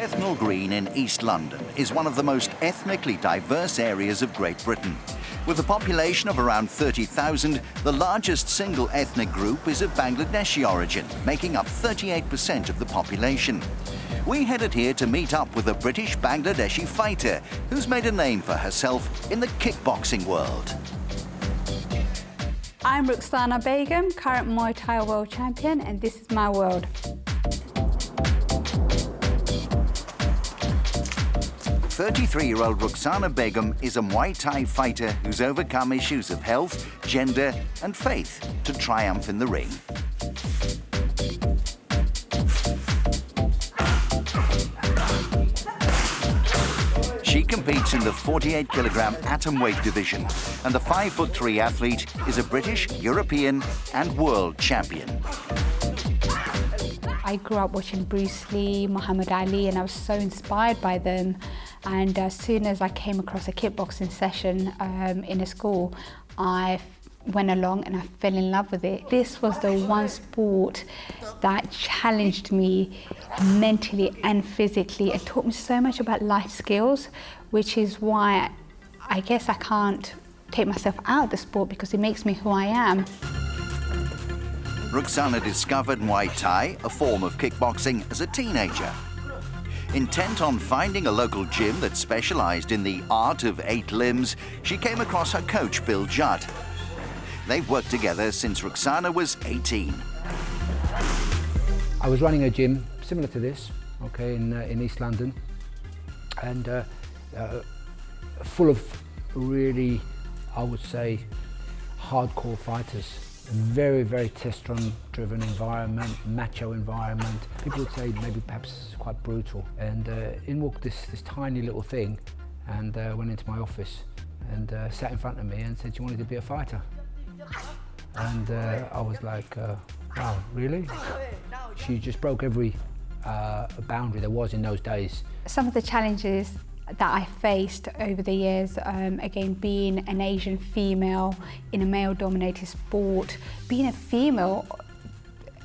Bethnal Green in East London is one of the most ethnically diverse areas of Great Britain. With a population of around 30,000, the largest single ethnic group is of Bangladeshi origin, making up 38% of the population. We headed here to meet up with a British Bangladeshi fighter who's made a name for herself in the kickboxing world. I'm Ruqsana Begum, current Muay Thai world champion, and this is my world. 33-year-old Ruqsana Begum is a Muay Thai fighter who's overcome issues of health, gender and faith to triumph in the ring. She competes in the 48-kilogram atom weight division, and the 5'3" athlete is a British, European and world champion. I grew up watching Bruce Lee, Muhammad Ali, and I was so inspired by them. And as soon as I came across a kickboxing session in a school, I went along and I fell in love with it. This was the one sport that challenged me mentally and physically and taught me so much about life skills, which is why I guess I can't take myself out of the sport, because it makes me who I am. Ruqsana discovered Muay Thai, a form of kickboxing, as a teenager. Intent on finding a local gym that specialized in the art of 8 limbs, she came across her coach, Bill Judd. They've worked together since Ruqsana was 18. I was running a gym similar to this, okay, in East London, and full of really, I would say, hardcore fighters. Very, very testosterone-driven environment, macho environment. People would say maybe perhaps quite brutal. And in walked this tiny little thing, and went into my office and sat in front of me and said she wanted to be a fighter. And I was like, wow, really? She just broke every boundary there was in those days. Some of the challenges that I faced over the years, again, being an Asian female in a male-dominated sport, being a female,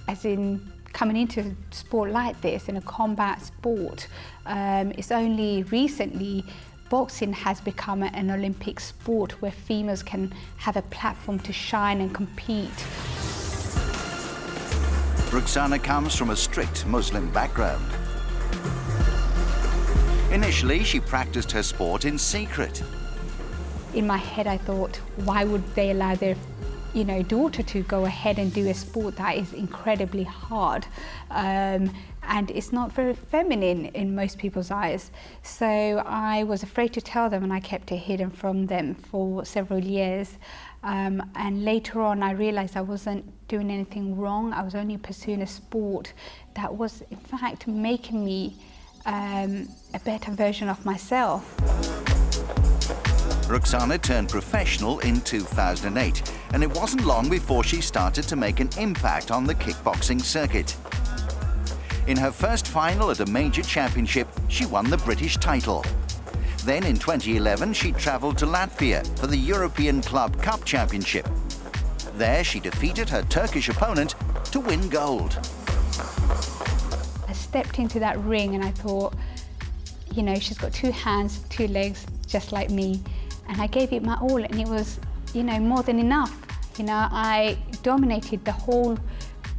as in coming into a sport like this, in a combat sport, it's only recently boxing has become an Olympic sport where females can have a platform to shine and compete. Ruqsana comes from a strict Muslim background. Initially, she practiced her sport in secret. In my head, I thought, why would they allow their, daughter to go ahead and do a sport that is incredibly hard, and it's not very feminine in most people's eyes. So I was afraid to tell them, and I kept it hidden from them for several years. And later on, I realized I wasn't doing anything wrong. I was only pursuing a sport that was, in fact, making me a better version of myself. Ruqsana turned professional in 2008, and it wasn't long before she started to make an impact on the kickboxing circuit. In her first final at a major championship, she won the British title. Then in 2011, she travelled to Latvia for the European Club Cup Championship. There she defeated her Turkish opponent to win gold. I stepped into that ring and I thought, she's got 2 hands, 2 legs, just like me. And I gave it my all, and it was, more than enough. I dominated the whole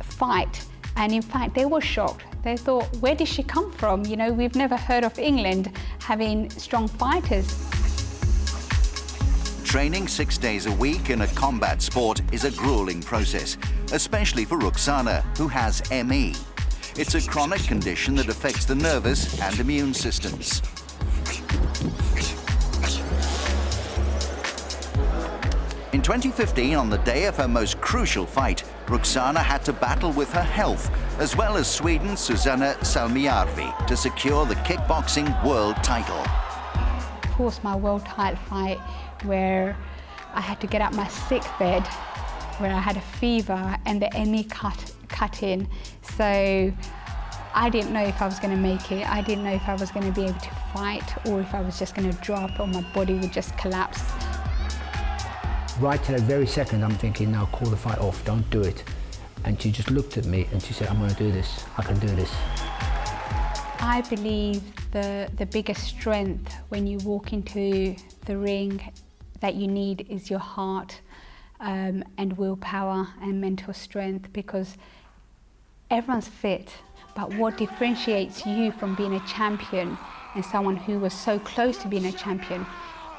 fight. And in fact, they were shocked. They thought, where did she come from? We've never heard of England having strong fighters. Training 6 days a week in a combat sport is a grueling process, especially for Ruqsana, who has ME. It's a chronic condition that affects the nervous and immune systems. In 2015, on the day of her most crucial fight, Ruqsana had to battle with her health, as well as Sweden's Susanna Salmijärvi, to secure the kickboxing world title. Of course, my world title fight, where I had to get out my sick bed, where I had a fever and the ME cut in. So I didn't know if I was going to make it. I didn't know if I was going to be able to fight, or if I was just going to drop or my body would just collapse. Right to that very second, I'm thinking, now call the fight off, don't do it. And she just looked at me and she said, I'm going to do this, I can do this. I believe the biggest strength when you walk into the ring that you need is your heart and willpower and mental strength, because everyone's fit, but what differentiates you from being a champion and someone who was so close to being a champion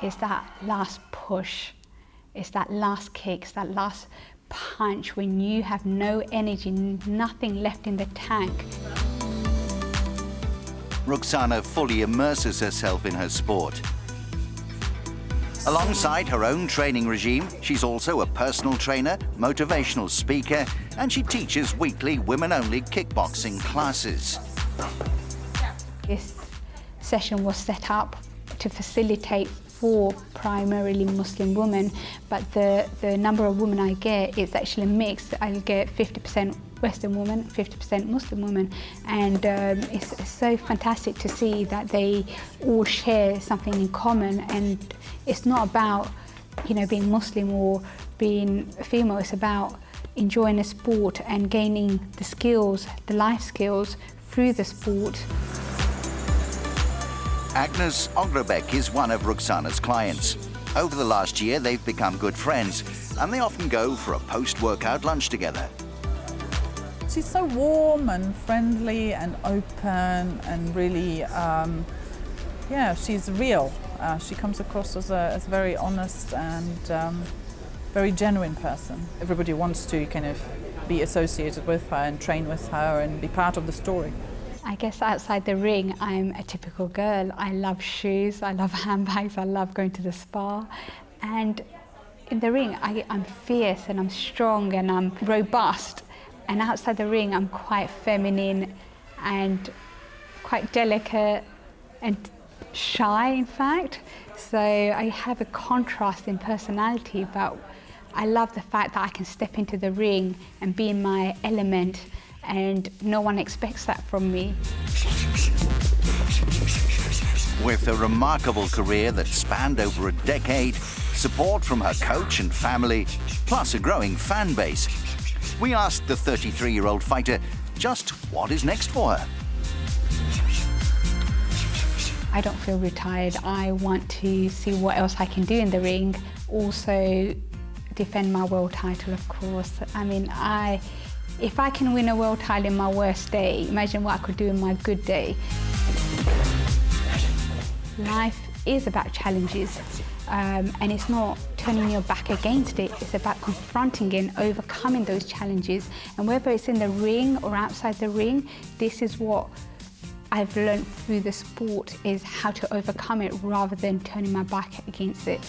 is that last push, it's that last kick, it's that last punch when you have no energy, nothing left in the tank. Ruqsana fully immerses herself in her sport. Alongside her own training regime, she's also a personal trainer, motivational speaker, and she teaches weekly women-only kickboxing classes. This session was set up to facilitate for primarily Muslim women, but the number of women I get is actually mixed. I'll get 50% Western women, 50% Muslim women, and it's so fantastic to see that they all share something in common. And it's not about, you know, being Muslim or being female. It's about enjoying a sport and gaining the skills, the life skills through the sport. Agnes Ogrobek is one of Ruqsana's clients. Over the last year, they've become good friends, and they often go for a post-workout lunch together. She's so warm and friendly and open and really, yeah, she's real. She comes across as a very honest and very genuine person. Everybody wants to kind of be associated with her and train with her and be part of the story. I guess outside the ring, I'm a typical girl. I love shoes, I love handbags, I love going to the spa. And in the ring, I'm fierce and I'm strong and I'm robust. And outside the ring, I'm quite feminine and quite delicate and shy, in fact. So I have a contrast in personality, but I love the fact that I can step into the ring and be in my element, and no one expects that from me. With a remarkable career that spanned over a decade, support from her coach and family, plus a growing fan base, we asked the 33-year-old fighter just what is next for her. I don't feel retired. I want to see what else I can do in the ring. Also defend my world title, of course. I mean, if I can win a world title in my worst day, imagine what I could do in my good day. Life is about challenges, and it's not turning your back against it. It's about confronting and overcoming those challenges. And whether it's in the ring or outside the ring, this is what I've learned through the sport, is how to overcome it rather than turning my back against it.